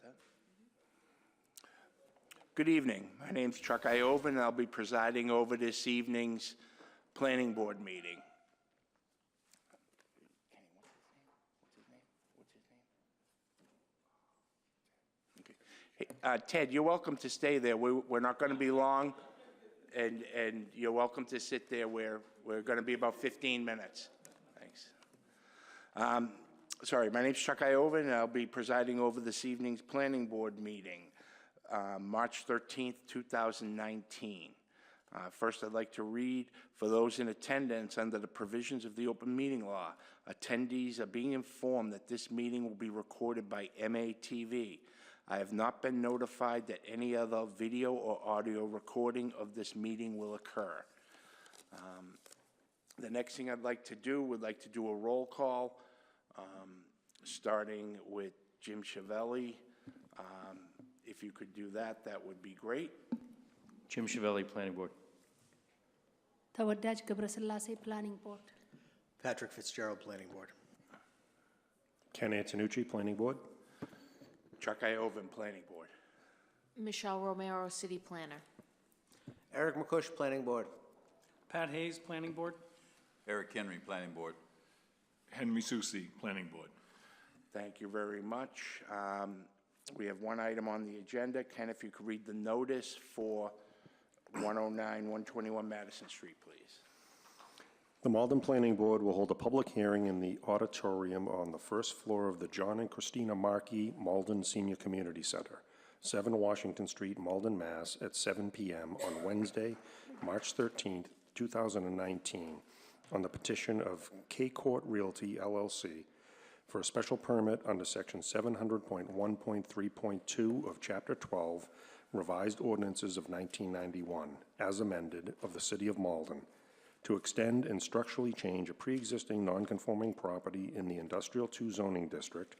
set? Good evening. My name's Chuck Iova, and I'll be presiding over this evening's planning board meeting. Okay. Hey, Ted, you're welcome to stay there. We're not going to be long, and you're welcome to sit there. We're going to be about 15 minutes. Thanks. Sorry, my name's Chuck Iova, and I'll be presiding over this evening's planning board meeting, March 13th, 2019. First, I'd like to read, for those in attendance under the provisions of the open meeting law, attendees are being informed that this meeting will be recorded by MATV. I have not been notified that any other video or audio recording of this meeting will occur. The next thing I'd like to do, would like to do a roll call, starting with Jim Chiavelli. If you could do that, that would be great. Jim Chiavelli, Planning Board. Tawadaj Gabrasillase, Planning Board. Patrick Fitzgerald, Planning Board. Ken Antonucci, Planning Board. Chuck Iova, Planning Board. Michelle Romero, City Planner. Eric McCush, Planning Board. Pat Hayes, Planning Board. Eric Henry, Planning Board. Henry Susi, Planning Board. Thank you very much. We have one item on the agenda. Ken, if you could read the notice for 109-121 Madison Street, please. The Malden Planning Board will hold a public hearing in the auditorium on the first floor of the John and Christina Markey Malden Senior Community Center, 7 Washington Street, Malden, Mass. At 7 p.m. on Wednesday, March 13th, 2019, on the petition of K Court Realty, LLC, for a special permit under Section 700.1.3.2 of Chapter 12, Revised Ordinances of 1991, as amended, of the City of Malden, to extend and structurally change a pre-existing non-conforming property in the Industrial 2 zoning district,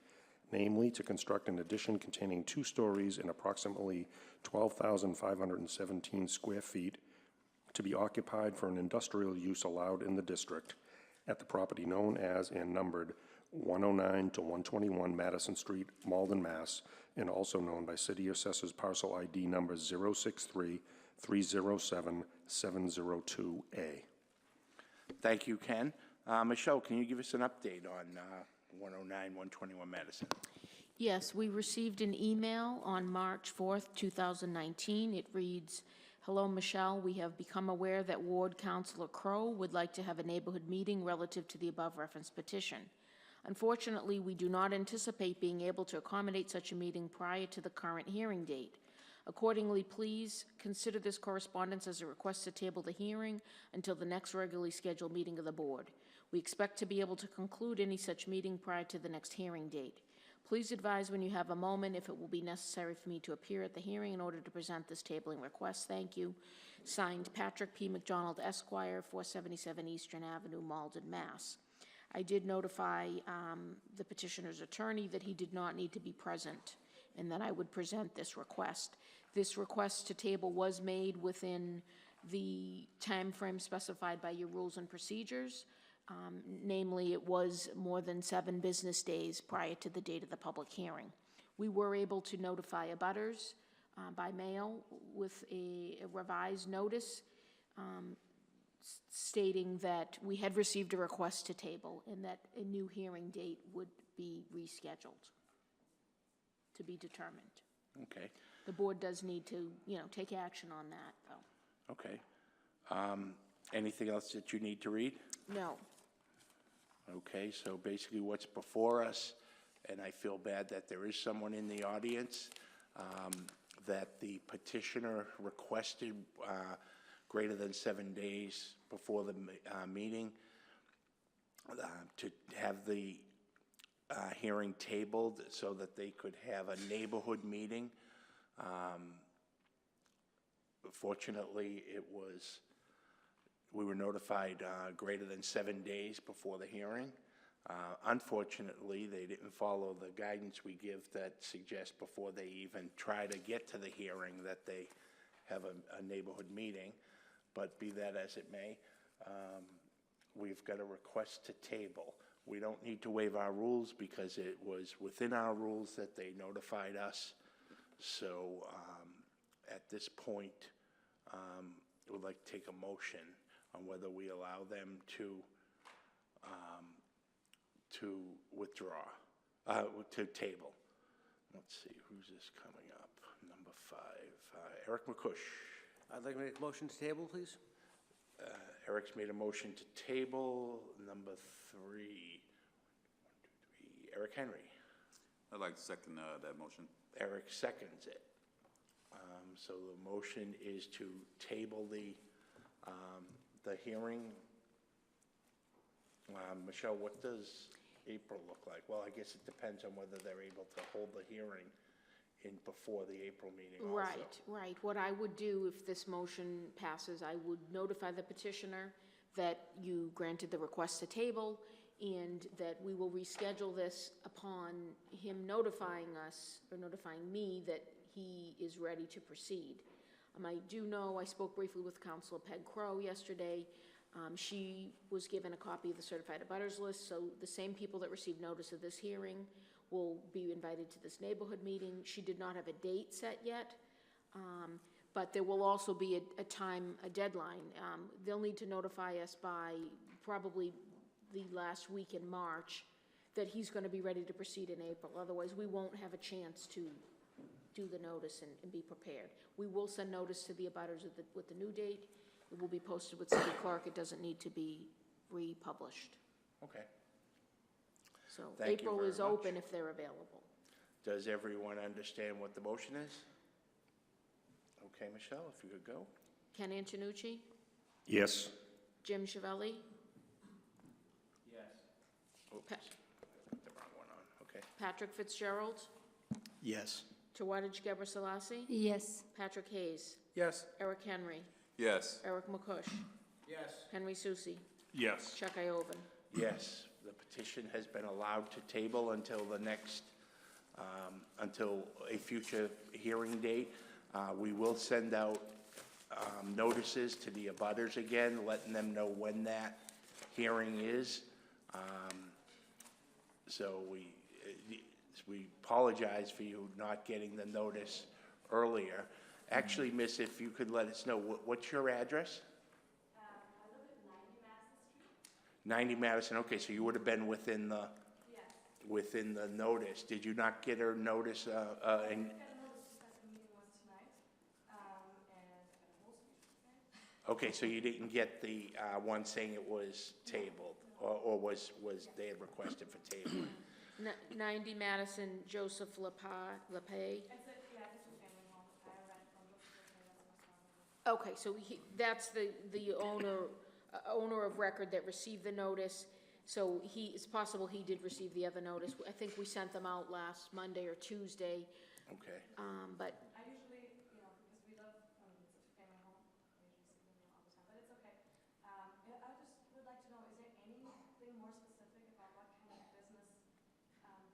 namely to construct an addition containing 2 stories and approximately 12,517 square feet to be occupied for an industrial use allowed in the district at the property known as and numbered 109 to 121 Madison Street, Malden, Mass., and also known by City Assessors Parcel ID number 063-307-702A. Thank you, Ken. Michelle, can you give us an update on 109-121 Madison? Yes, we received an email on March 4th, 2019. It reads, "Hello, Michelle. We have become aware that Ward Councilor Crow would like to have a neighborhood meeting relative to the above referenced petition. Unfortunately, we do not anticipate being able to accommodate such a meeting prior to the current hearing date. Accordingly, please consider this correspondence as a request to table the hearing until the next regularly scheduled meeting of the board. We expect to be able to conclude any such meeting prior to the next hearing date. Please advise when you have a moment if it will be necessary for me to appear at the hearing in order to present this tabling request. Thank you." Signed, Patrick P. McDonald, Esquire, 477 Eastern Avenue, Malden, Mass. I did notify the petitioner's attorney that he did not need to be present and that I would present this request. This request to table was made within the time frame specified by your rules and procedures. Namely, it was more than 7 business days prior to the date of the public hearing. We were able to notify abutters by mail with a revised notice stating that we had received a request to table and that a new hearing date would be rescheduled to be determined. Okay. The board does need to, take action on that, though. Okay. Anything else that you need to read? No. Okay, so basically what's before us, and I feel bad that there is someone in the audience, that the petitioner requested greater than 7 days before the meeting to have the hearing tabled so that they could have a neighborhood meeting. Fortunately, we were notified greater than 7 days before the hearing. Unfortunately, they didn't follow the guidance we give that suggests before they even try to get to the hearing that they have a neighborhood meeting. But be that as it may, we've got a request to table. we don't need to waive our rules because it was within our rules that they notified us. So at this point, I would like to take a motion on whether we allow them to withdraw, to table. Let's see, who's this coming up? Number 5, Eric McCush. I'd like to make a motion to table, please. Eric's made a motion to table. Number 3, Eric Henry. I'd like to second that motion. Eric seconds it. So the motion is to table the hearing. Michelle, what does April look like? Well, I guess it depends on whether they're able to hold the hearing before the April meeting also. Right. What I would do if this motion passes, I would notify the petitioner that you granted the request to table and that we will reschedule this upon him notifying us, or notifying me, that he is ready to proceed. I do know, I spoke briefly with Councilor Peg Crow yesterday. She was given a copy of the certified abutters list, so the same people that received notice of this hearing will be invited to this neighborhood meeting. She did not have a date set yet, but there will also be a deadline. They'll need to notify us by probably the last week in March that he's going to be ready to proceed in April. Otherwise, we won't have a chance to do the notice and be prepared. We will send notice to the abutters with the new date. It will be posted with city clerk. It doesn't need to be republished. Okay. So Thank you April very is much. open if they're available. Does everyone understand what the motion is? Okay, Michelle, if you could go. Ken Antonucci? Yes. Jim Chiavelli? Oops, Pa- put the wrong one on, okay. Patrick Fitzgerald? Yes. Tawadej Geber Selassie? Yes. Patrick Hayes? Yes. Eric Henry? Yes. Eric McCush? Yes. Henry Susi? Yes. Chuck Ioven? Yes, the petition has been allowed to table until the next, until a future hearing date. We will send out notices to the abutters again, letting them know when that hearing is. So we apologize for you not getting the notice earlier. Actually, miss, if you could let us know, what's your address? I live at 90 Madison Street. 90 Madison, okay, so you would have been within the, Yes. within the notice. Did you not get a notice, I got a notice because the meeting was tonight, and I got a whole speech today. okay, so you didn't get the one saying it was tabled, or was they had requested for tabling? 90 Madison, Joseph Lepay? It's a two-family home. I rent from the two-family, that's my family. Okay, so that's the owner of record that received the notice. So it's possible he did receive the other notice. I think we sent them out last Monday or Tuesday, Okay, but I usually, because we live, it's a two-family home, I usually see them all the time, but it's okay. I just would like to know, is there anything more specific about what kind of business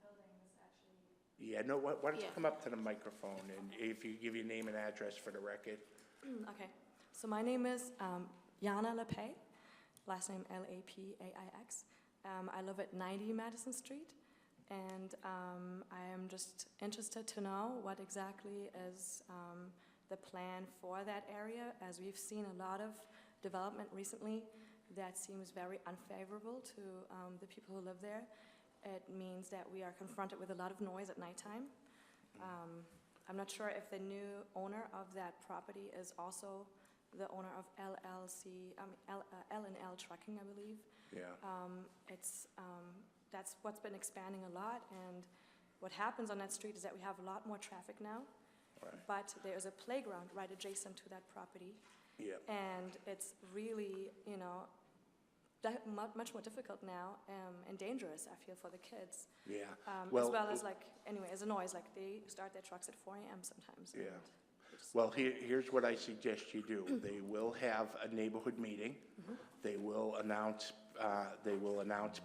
building this actually? yeah, no, why don't you Yeah. come up to the microphone, and if you give your name and address for the record? Okay, so my name is Jana Lepay, last name Lapaix. I live at 90 Madison Street, and I am just interested to know what exactly is the plan for that area, as we've seen a lot of development recently that seems very unfavorable to the people who live there. It means that we are confronted with a lot of noise at nighttime. I'm not sure if the new owner of that property is also the owner of L&L Trucking, I believe. Yeah, That's what's been expanding a lot, and what happens on that street is that we have a lot more traffic now, right, but there's a playground right adjacent to that property, yeah, and it's really, much more difficult now and dangerous, I feel, for the kids. yeah. As Well, well as as a noise, they start their trucks at 4 a.m. sometimes. Yeah. and they just- Well, here's what I suggest you do. They will have a neighborhood meeting. They will announce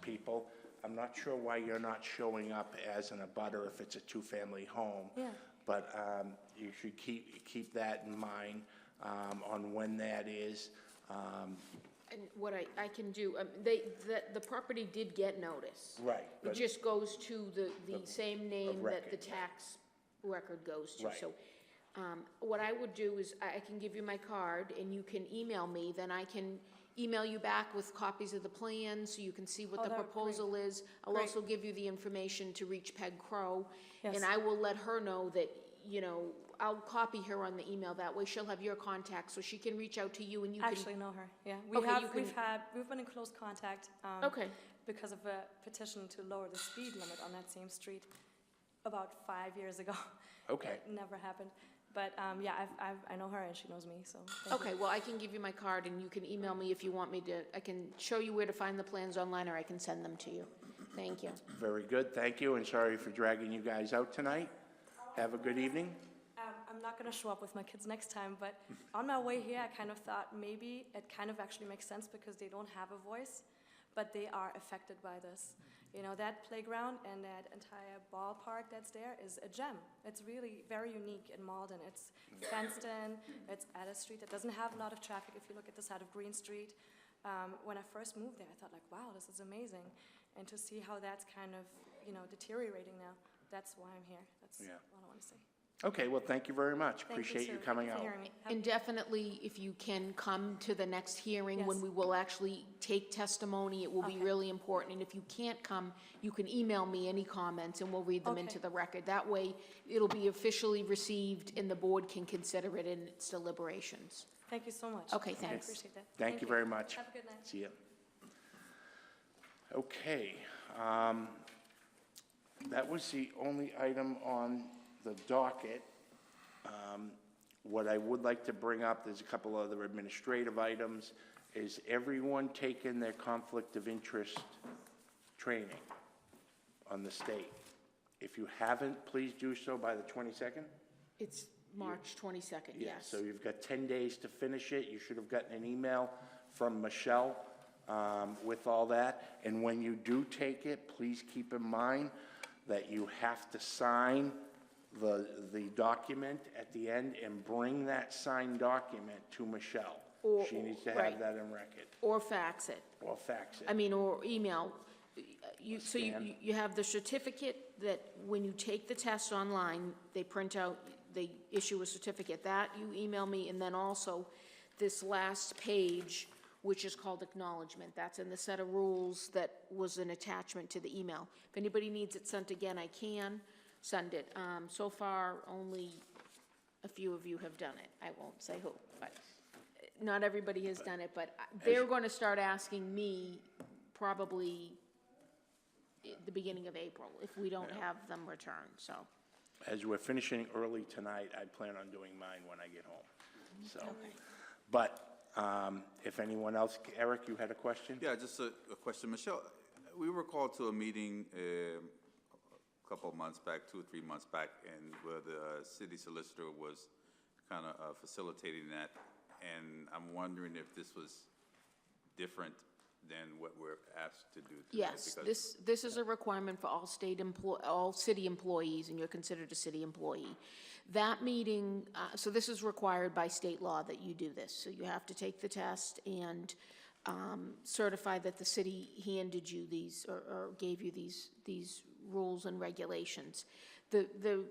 people. I'm not sure why you're not showing up as an abutter if it's a two-family home. Yeah. But you should keep that in mind on when that is. And what I can do, the property did get notice. Right, It but- just goes to the same name that the record. tax record goes to. Right. So what I would do is I can give you my card and you can email me, then I can email you back with copies of the plans so you can see what Oh, the that would be great. proposal is. I'll Great. also give you the information to reach Peg Crow. Yes. And I will let her know that, you know, I'll copy her on the email. That way she'll have your contact so she can reach out to you and you I can. actually know her, yeah. Okay, you We've been in close contact. Okay. Because of a petition to lower the speed limit on that same street about 5 years ago. Okay. It never happened. But, yeah, I know her and she knows me, so thank you. Okay, well, I can give you my card and you can email me if you want me to. I can show you where to find the plans online or I can send them to you. Thank you. Very good, thank you, and sorry for dragging you guys out tonight. Have a good evening. I'm not going to show up with my kids next time, but on my way here, I kind of thought maybe it kind of actually makes sense because they don't have a voice, but they are affected by this. You know, that playground and that entire ballpark that's there is a gem. It's really very unique in Malden. It's fenced in, it's at a street that doesn't have a lot of traffic. If you look at the side of Green Street, when I first moved there, I thought like, wow, this is amazing. And to see how that's kind of, you know, deteriorating now, that's why I'm here. That's Yeah. all I want to say. Okay, well, thank you very much. Thank Appreciate you sir. coming Thank out. you for hearing me. Have- And definitely, if you can come to the next hearing when Yes. we will actually take testimony, it will be Okay. really important. And if you can't come, you can email me any comments and we'll read them Okay. into the record. That way, it'll be officially received and the board can consider it in its deliberations. Thank you so much. Okay, I thanks. appreciate that. Thank you very much. Have a good night. See you. Okay, that was the only item on the docket. What I would like to bring up, there's a couple other administrative items, is everyone taken their conflict of interest training on the state? If you haven't, please do so by the 22nd. It's March 22nd, yes. So you've got 10 days to finish it. You should have gotten an email from Michelle with all that. And when you do take it, please keep in mind that you have to sign the document at the end and bring that signed document to Michelle. Or- She needs to right. have that in record, Or fax it. or fax I it. mean, or email. So Scan. you have the certificate that when you take the test online, they print out, they issue a certificate. That you email me, and then also this last page, which is called acknowledgement. That's in the set of rules that was an attachment to the email. If anybody needs it sent again, I can send it. So far, only a few of you have done it. I won't say who, but not everybody has done it, but they're going to start asking me probably at the beginning of April if we don't have them returned, so. As we're finishing early tonight, I plan on doing mine when I get home, so. But if anyone else, Eric, you had a question? Yeah, just a question. Michelle, we were called to a meeting a couple of months back, 2 or 3 months back, and where the city solicitor was kind of facilitating that. And I'm wondering if this was different than what we're asked to do today. Yes, because- this is a requirement for all city employees, and you're considered a city employee. That meeting, so this is required by state law that you do this. So you have to take the test and certify that the city handed you these, or gave you these rules and regulations. The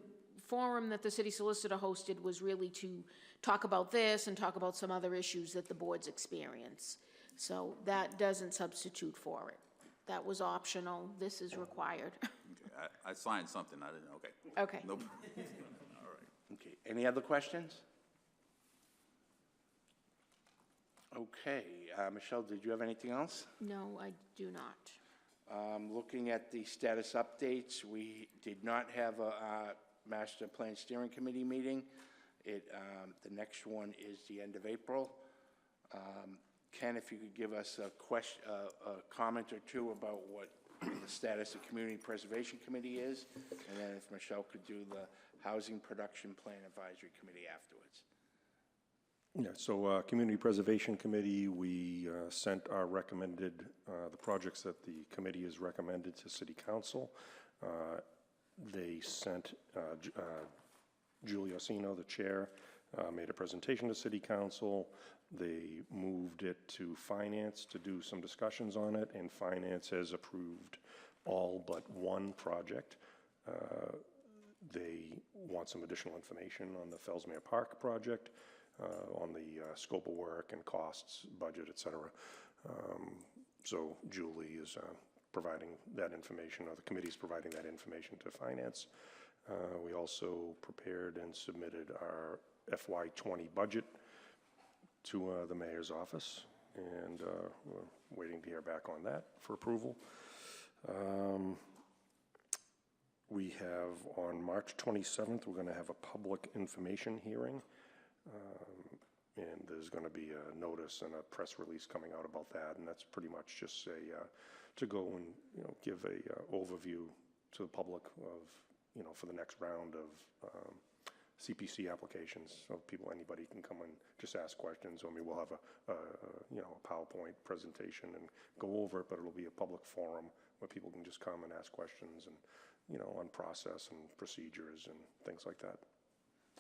forum that the city solicitor hosted was really to talk about this and talk about some other issues that the boards experience. So that doesn't substitute for it. That was optional. This is required. Okay, I signed something, I didn't know, okay. Okay. Nope. Okay, any other questions? Okay, Michelle, did you have anything else? No, I do not. Looking at the status updates, we did not have a master plan steering committee meeting. The next one is the end of April. Ken, if you could give us a comment or two about what the status of Community Preservation Committee is, and then if Michelle could do the Housing Production Plan Advisory Committee afterwards. Yeah, so Community Preservation Committee, we sent our recommended, the projects that the committee has recommended to City Council. They sent Julie Orsino, the chair, made a presentation to City Council. They moved it to Finance to do some discussions on it, and Finance has approved all but one project. They want some additional information on the Fellsmere Park project, on the scope of work and costs, budget, et cetera. So Julie is providing that information, or the committee's providing that information to Finance. We also prepared and submitted our FY20 budget to the mayor's office, and we're waiting to hear back on that for approval. We have, on March 27th, we're going to have a public information hearing, and there's going to be a notice and a press release coming out about that, and that's pretty much just to go and, give a overview to the public of, for the next round of CPC applications. So anybody can come and just ask questions. I mean, we'll have a PowerPoint presentation and go over it, but it'll be a public forum where people can just come and ask questions and, on process and procedures and things like that.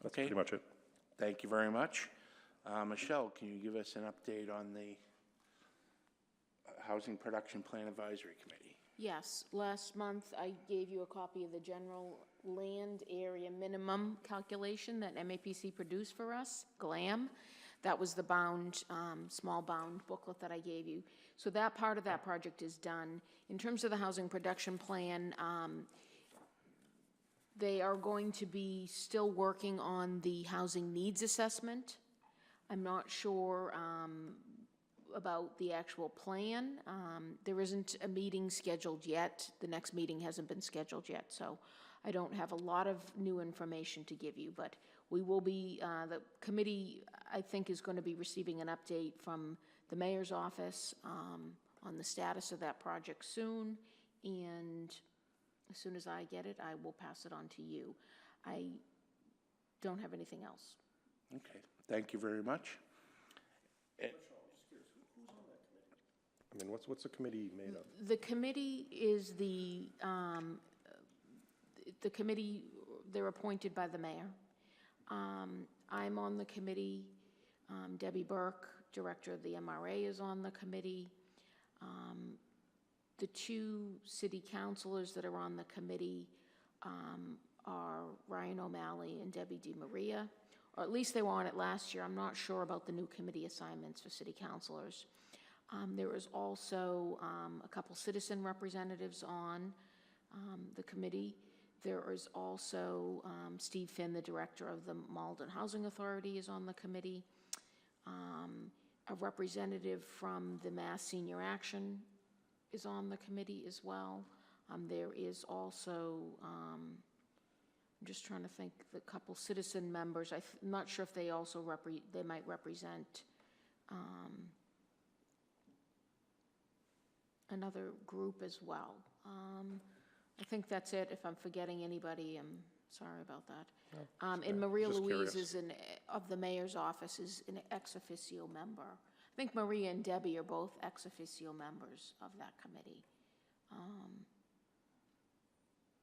That's Okay. pretty much it. Thank you very much. Michelle, can you give us an update on the Housing Production Plan Advisory Committee? Yes, last month I gave you a copy of the general land area minimum calculation that MAPC produced for us, GLAM. That was the bound, small bound booklet that I gave you. So that part of that project is done. In terms of the housing production plan, they are going to be still working on the housing needs assessment. I'm not sure about the actual plan. There isn't a meeting scheduled yet. The next meeting hasn't been scheduled yet, so I don't have a lot of new information to give you, but we will be, the committee, I think, is going to be receiving an update from the mayor's office on the status of that project soon, and as soon as I get it, I will pass it on to you. I don't have anything else. Okay, thank you very much. I mean, what's the committee made of? The committee is the committee, they're appointed by the mayor. I'm on the committee. Debbie Burke, director of the MRA, is on the committee. The two city councilors that are on the committee are Ryan O'Malley and Debbie DiMaria, or at least they were on it last year. I'm not sure about the new committee assignments for city councilors. There is also a couple citizen representatives on the committee. There is also Steve Finn, the director of the Malden Housing Authority, is on the committee. A representative from the Mass Senior Action is on the committee as well. There is also, I'm just trying to think, the couple citizen members. I'm not sure if they also they might represent another group as well. I think that's it. If I'm forgetting anybody, I'm sorry about that. And Maria just Louise curious. of the mayor's office is an ex officio member. I think Maria and Debbie are both ex officio members of that committee.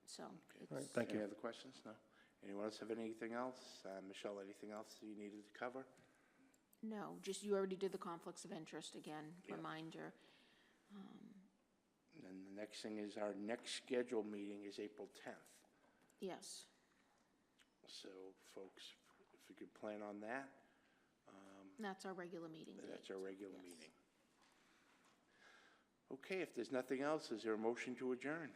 So it's, All right, thank you. Any other questions? No? Anyone else have anything else? Michelle, anything else you needed to cover? no, just you already did the conflicts of interest again, Yeah. reminder. And then the next thing is our next scheduled meeting is April 10th. Yes. So folks, if we could plan on that, That's our regular meeting date. that's our regular Yes. meeting. Okay, if there's nothing else, is there a motion to adjourn?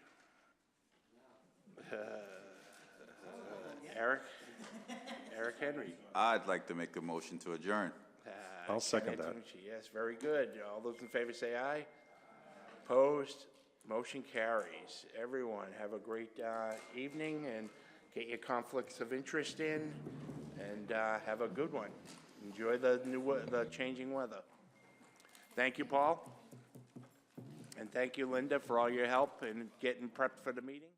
Eric Henry. I'd like to make a motion to adjourn. I'll second that. Antonucci, yes, very good. All those in favor say aye. Opposed? Motion carries. Everyone, have a great evening and get your conflicts of interest in and have a good one. Enjoy the changing weather. Thank you, Paul. And thank you, Linda, for all your help in getting prepped for the meeting.